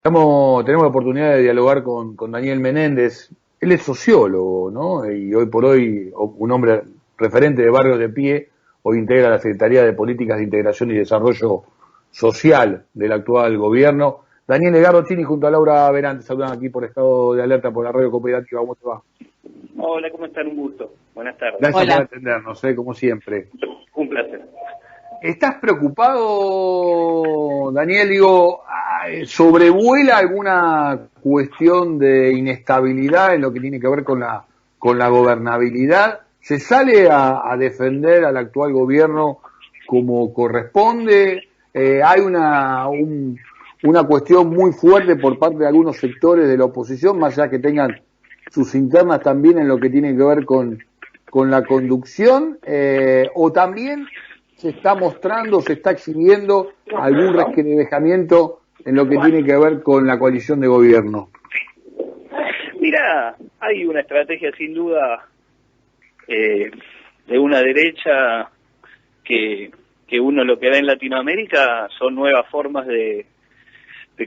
Tenemos la oportunidad de dialogar con Daniel Menéndez. Él es sociólogo, ¿no? Y hoy por hoy, un hombre referente de Barrios de Pie, hoy integra la Secretaría de Políticas de Integración y Desarrollo Social del actual gobierno. Daniel Edgardo Chini junto a Laura Verán, te saludan aquí por Estado de Alerta por la radio cooperativa. ¿Cómo te va? Hola, ¿cómo están? Un gusto. Buenas tardes. Gracias por Hola. atendernos, como siempre. Un placer. ¿Estás preocupado, Daniel? Digo, ¿sobrevuela alguna cuestión de inestabilidad en lo que tiene que ver con la gobernabilidad? ¿Se sale a defender al actual gobierno como corresponde? Hay una cuestión muy fuerte por parte de algunos sectores de la oposición, más allá que tengan sus internas también en lo que tiene que ver con la conducción, o también se está mostrando, se está exhibiendo algún resquebrajamiento en lo que tiene que ver con la coalición de gobierno. Mira, hay una estrategia sin duda de una derecha que uno lo que ve en Latinoamérica son nuevas formas de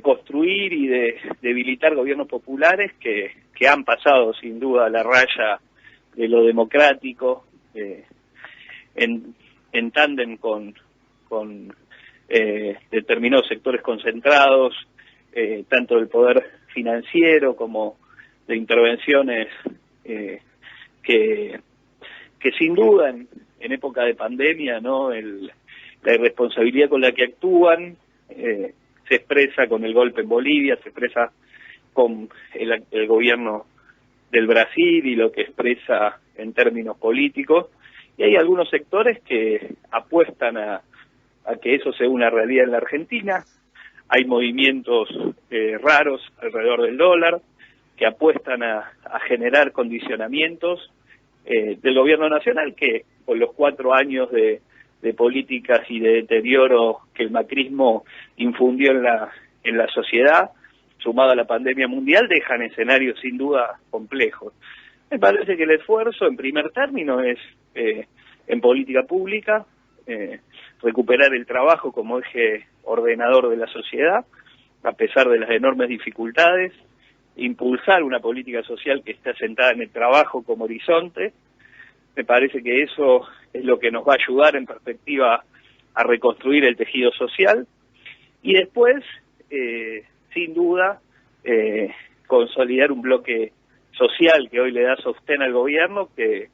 construir y de debilitar gobiernos populares que han pasado sin duda la raya de lo democrático, en tándem con determinados sectores concentrados, tanto del poder financiero como de intervenciones que sin duda en época de pandemia, ¿no? La irresponsabilidad con la que actúan se expresa con el golpe en Bolivia, se expresa con el gobierno del Brasil y lo que expresa en términos políticos. Y hay algunos sectores que apuestan a que eso sea una realidad en la Argentina. Hay movimientos raros alrededor del dólar que apuestan a generar condicionamientos del gobierno nacional que con los 4 años de políticas y de deterioro que el macrismo infundió en la sociedad, sumado a la pandemia mundial, dejan escenarios sin duda complejos. Me parece que el esfuerzo, en primer término, es en política pública, recuperar el trabajo como eje ordenador de la sociedad, a pesar de las enormes dificultades, impulsar una política social que esté asentada en el trabajo como horizonte. Me parece que eso es lo que nos va a ayudar en perspectiva a reconstruir el tejido social y después, sin duda, consolidar un bloque social que hoy le da sostén al gobierno, que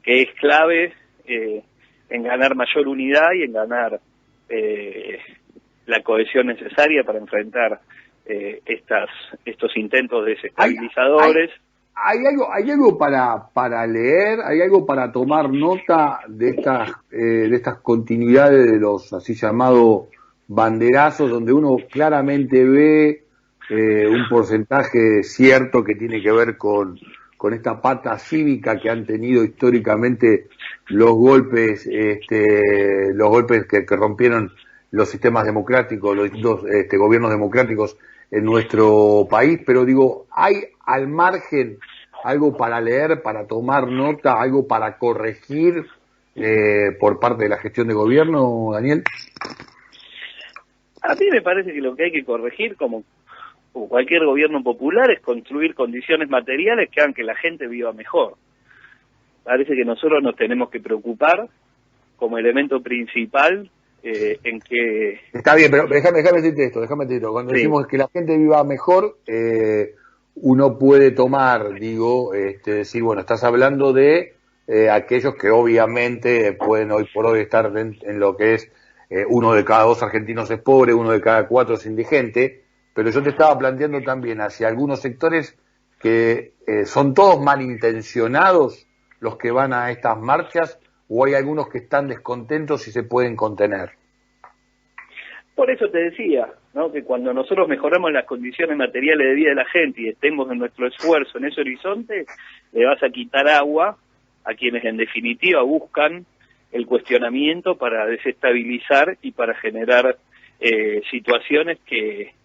es clave en ganar mayor unidad y en ganar la cohesión necesaria para enfrentar estos intentos desestabilizadores. ¿Hay algo para leer? ¿Hay algo para tomar nota de estas continuidades de los así llamados banderazos, donde uno claramente ve un porcentaje cierto que tiene que ver con esta pata cívica que han tenido históricamente los golpes que rompieron los sistemas democráticos, los distintos gobiernos democráticos en nuestro país? Pero digo, ¿hay al margen algo para leer, para tomar nota, algo para corregir por parte de la gestión de gobierno, Daniel? A mí me parece que lo que hay que corregir, como cualquier gobierno popular, es construir condiciones materiales que hagan que la gente viva mejor. Parece que nosotros nos tenemos que preocupar como elemento principal en que... Está bien, pero déjame decirte esto. Cuando decimos que la gente viva mejor, uno puede tomar, decir, bueno, estás hablando de aquellos que obviamente pueden hoy por hoy estar en lo que es uno de cada 2 argentinos es pobre, uno de cada 4 es indigente, pero yo te estaba planteando también hacia algunos sectores que son todos malintencionados los que van a estas marchas, o hay algunos que están descontentos y se pueden contener. Por eso te decía, ¿no?, que cuando nosotros mejoramos las condiciones materiales de vida de la gente y estemos en nuestro esfuerzo en ese horizonte, le vas a quitar agua a quienes en definitiva buscan el cuestionamiento para desestabilizar y para generar situaciones que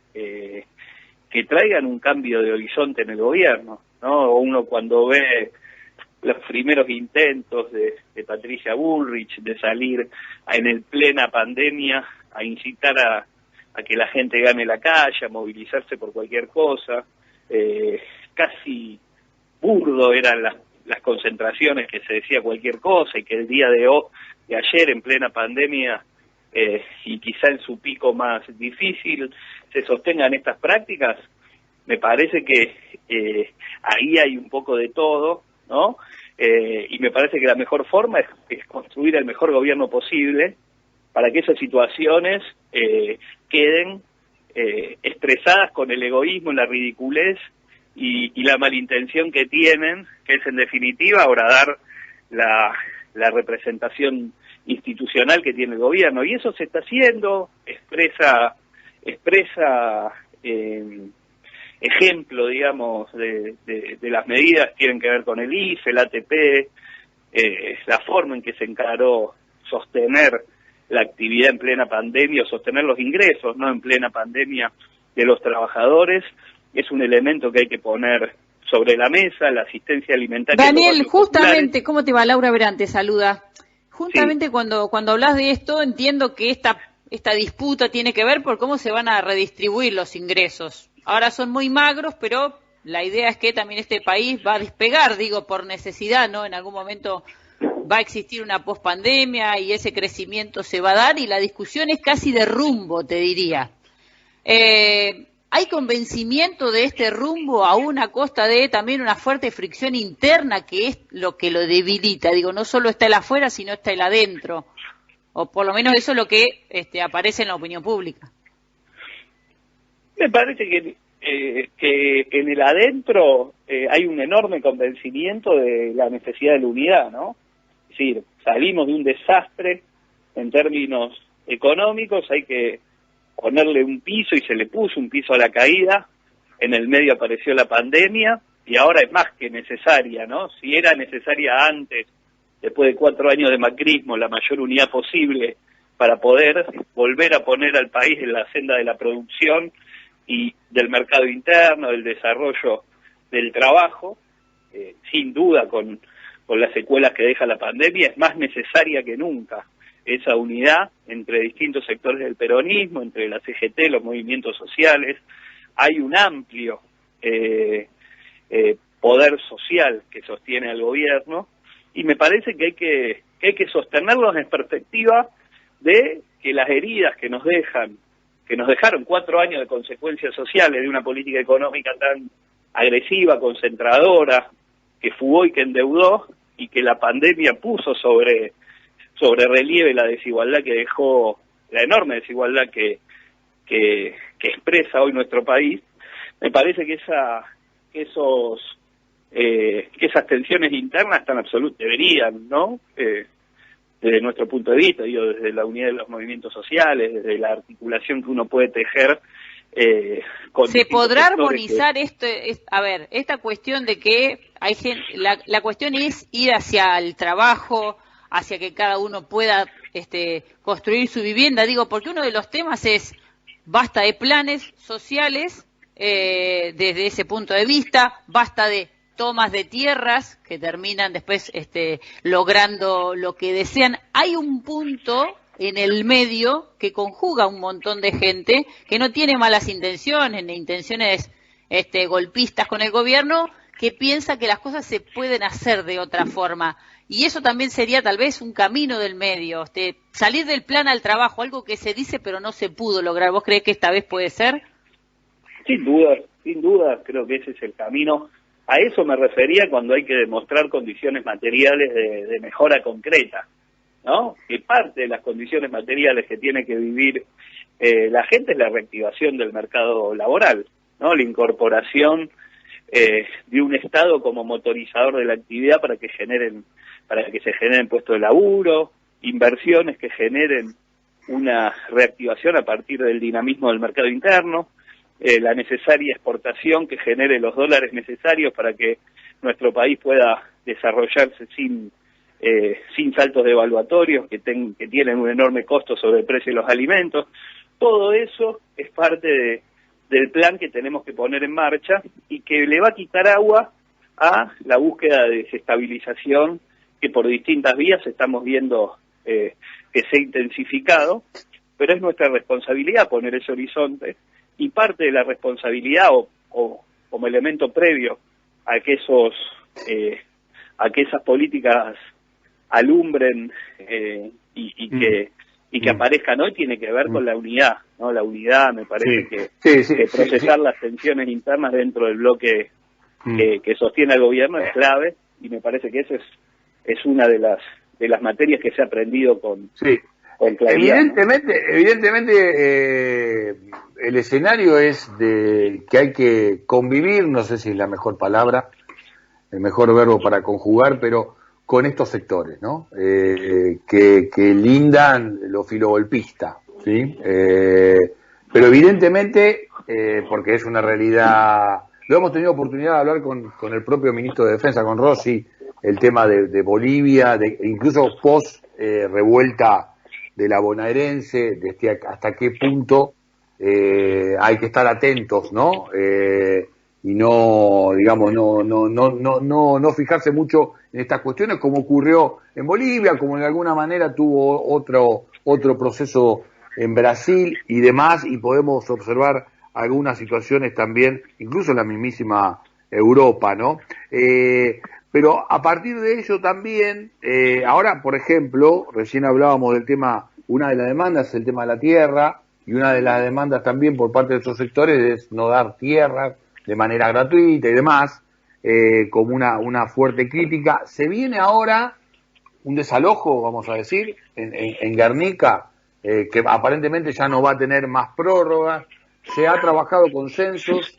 traigan un cambio de horizonte en el gobierno, ¿no? Uno cuando ve los primeros intentos de Patricia Bullrich de salir en el plena pandemia a incitar a que la gente gane la calle, a movilizarse por cualquier cosa. Casi burdo eran las concentraciones, que se decía cualquier cosa, y que el día de ayer, en plena pandemia, y quizá en su pico más difícil, se sostengan estas prácticas. Me parece que ahí hay un poco de todo, ¿no? Y me parece que la mejor forma es construir el mejor gobierno posible para que esas situaciones queden expresadas con el egoísmo, la ridiculez y la malintención que tienen, que es en definitiva horadar la representación institucional que tiene el gobierno. Y eso se está haciendo, expresa ejemplo, digamos, de las medidas que tienen que ver con el IFE, el ATP, la forma en que se encaró sostener la actividad en plena pandemia, o sostener los ingresos, ¿no?, en plena pandemia de los trabajadores, es un elemento que hay que poner sobre la mesa, la asistencia alimentaria. Daniel, justamente, ¿cómo te va? Laura Verán te saluda. Justamente sí. Cuando hablas de esto, entiendo que esta disputa tiene que ver por cómo se van a redistribuir los ingresos. Ahora son muy magros, pero la idea es que también este país va a despegar, digo, por necesidad, ¿no? En algún momento va a existir una pospandemia y ese crecimiento se va a dar, y la discusión es casi de rumbo, te diría. ¿Hay convencimiento de este rumbo aún a costa de también una fuerte fricción interna, que es lo que lo debilita? Digo, no solo está el afuera, sino está el adentro. O por lo menos eso es lo que aparece en la opinión pública. Me parece que en el adentro hay un enorme convencimiento de la necesidad de la unidad, ¿no? Es decir, salimos de un desastre en términos económicos, hay que ponerle un piso, y se le puso un piso a la caída. En el medio apareció la pandemia y ahora es más que necesaria, ¿no? Si era necesaria antes, después de 4 años de macrismo, la mayor unidad posible para poder volver a poner al país en la senda de la producción y del mercado interno, del desarrollo del trabajo, sin duda con las secuelas que deja la pandemia, es más necesaria que nunca esa unidad entre distintos sectores del peronismo, entre la CGT, los movimientos sociales. Hay un amplio poder social que sostiene al gobierno, y me parece que hay que sostenerlos en perspectiva de que las heridas que nos dejaron 4 años de consecuencias sociales de una política económica tan agresiva, concentradora, que fugó y que endeudó, y que la pandemia puso sobre relieve la desigualdad que dejó, la enorme desigualdad que expresa hoy nuestro país. Me parece que esas tensiones internas están deberían, ¿no? Desde nuestro punto de vista, digo, desde la unidad de los movimientos sociales, desde la articulación que uno puede tejer. ¿Se podrá armonizar esta cuestión de que hay gente, la cuestión es ir hacia el trabajo, hacia que cada uno pueda construir su vivienda? Digo, porque uno de los temas es basta de planes sociales desde ese punto de vista, basta de tomas de tierras que terminan después logrando lo que desean. Hay un punto en el medio que conjuga un montón de gente que no tiene malas intenciones, ni intenciones golpistas con el gobierno, que piensa que las cosas se pueden hacer de otra forma. Y eso también sería tal vez un camino del medio, salir del plan al trabajo, algo que se dice pero no se pudo lograr. ¿Vos creés que esta vez puede ser? Sin duda, creo que ese es el camino. A eso me refería cuando hay que demostrar condiciones materiales de mejora concreta, ¿no? Que parte de las condiciones materiales que tiene que vivir la gente es la reactivación del mercado laboral, ¿no? La incorporación de un Estado como motorizador de la actividad para que se generen puestos de laburo, inversiones que generen una reactivación a partir del dinamismo del mercado interno, la necesaria exportación que genere los dólares necesarios para que nuestro país pueda desarrollarse sin saltos devaluatorios que tienen un enorme costo sobre el precio de los alimentos. Todo eso es parte del plan que tenemos que poner en marcha y que le va a quitar agua a la búsqueda de desestabilización que por distintas vías estamos viendo que se ha intensificado, pero es nuestra responsabilidad poner ese horizonte, y parte de la responsabilidad o como elemento previo a que esas políticas alumbren y que aparezcan hoy tiene que ver con la unidad, ¿no? La unidad, me parece que procesar las tensiones internas dentro del bloque que sostiene al gobierno es clave, y me parece que esa es una de las materias que se ha aprendido con claridad. Evidentemente el escenario es de que hay que convivir, no sé si es la mejor palabra, el mejor verbo para conjugar, pero con estos sectores, ¿no? Que lindan lo filogolpista, ¿sí? Pero evidentemente, porque es una realidad, lo hemos tenido oportunidad de hablar con el propio ministro de Defensa, con Rossi, el tema de Bolivia, incluso post revuelta de la bonaerense, hasta qué punto hay que estar atentos, ¿no? Y no, digamos, no fijarse mucho en estas cuestiones, como ocurrió en Bolivia, como de alguna manera tuvo otro proceso en Brasil y demás, y podemos observar algunas situaciones también, incluso en la mismísima Europa, ¿no? Pero a partir de ello también, ahora, por ejemplo, recién hablábamos del tema, una de las demandas es el tema de la tierra, y una de las demandas también por parte de esos sectores es no dar tierras de manera gratuita y demás, como una fuerte crítica. Se viene ahora un desalojo, vamos a decir, en Guernica, que aparentemente ya no va a tener más prórrogas. Se ha trabajado con censos,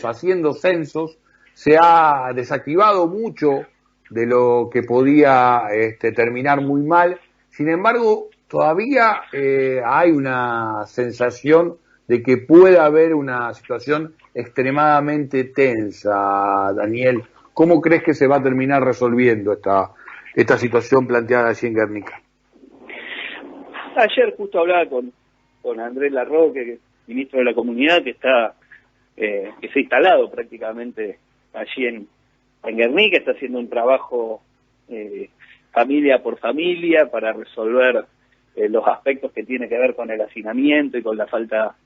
haciendo censos, se ha desactivado mucho de lo que podía terminar muy mal. Sin embargo, todavía hay una sensación de que pueda haber una situación extremadamente tensa. Daniel, ¿cómo crees que se va a terminar resolviendo esta situación planteada allí en Guernica? Ayer justo hablaba con Andrés Larroque, ministro de la Comunidad, que se ha instalado prácticamente allí en Guernica, está haciendo un trabajo familia por familia para resolver los aspectos que tiene que ver con el hacinamiento y con la falta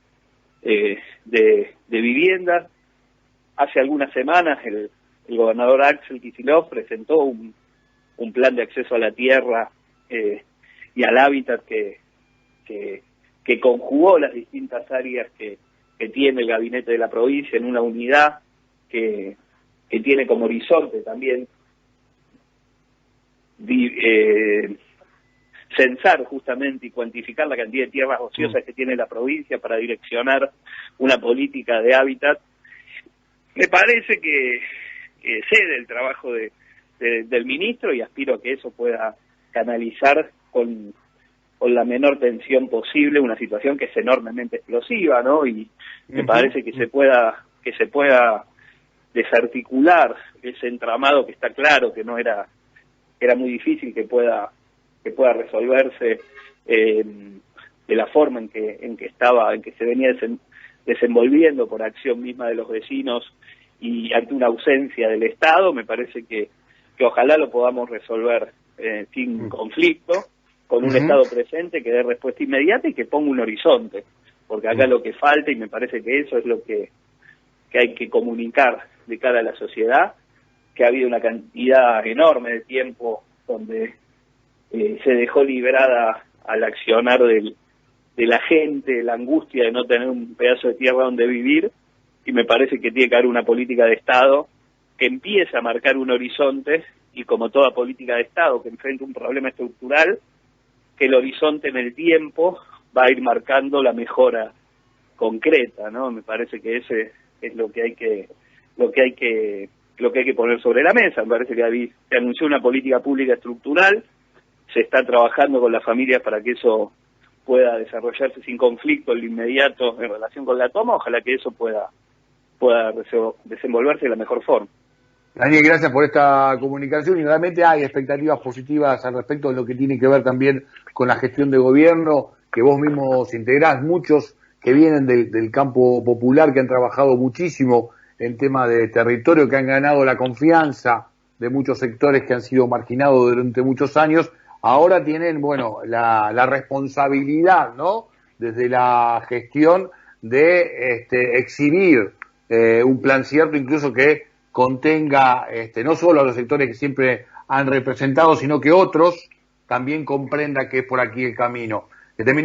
de vivienda. Hace algunas semanas el gobernador Axel Kicillof presentó un plan de acceso a la tierra y al hábitat que conjugó las distintas áreas que tiene el gabinete de la provincia en una unidad que tiene como horizonte también censar justamente y cuantificar la cantidad de tierras ociosas que tiene la provincia para direccionar una política de hábitat. Me parece que cede el trabajo del ministro, y aspiro a que eso pueda canalizar con la menor tensión posible una situación que es enormemente explosiva, ¿no? Y me parece que se pueda desarticular ese entramado que está claro que era muy difícil que pueda resolverse de la forma en que se venía desenvolviendo por acción misma de los vecinos y ante una ausencia del Estado. Me parece que ojalá lo podamos resolver sin conflicto, con un Estado presente que dé respuesta inmediata y que ponga un horizonte, porque acá lo que falta, y me parece que eso es lo que hay que comunicar de cara a la sociedad, que ha habido una cantidad enorme de tiempo donde se dejó librada al accionar de la gente, la angustia de no tener un pedazo de tierra donde vivir, y me parece que tiene que haber una política de Estado que empiece a marcar un horizonte, y como toda política de Estado que enfrenta un problema estructural, que el horizonte en el tiempo va a ir marcando la mejora concreta, ¿no? Me parece que ese es lo que hay que poner sobre la mesa. Me parece que se anunció una política pública estructural, se está trabajando con las familias para que eso pueda desarrollarse sin conflicto en lo inmediato en relación con la toma. Ojalá que eso pueda desenvolverse de la mejor forma. Daniel, gracias por esta comunicación, y realmente hay expectativas positivas al respecto de lo que tiene que ver también con la gestión de gobierno, que vos mismos integrás, muchos que vienen del campo popular, que han trabajado muchísimo en tema de territorio, que han ganado la confianza de muchos sectores que han sido marginados durante muchos años. ahora tienen, bueno, la responsabilidad, ¿no?, desde la gestión de exhibir un plan cierto, incluso que contenga no solo a los sectores que siempre han representado, sino que otros también comprenda que es por aquí el camino. Que termine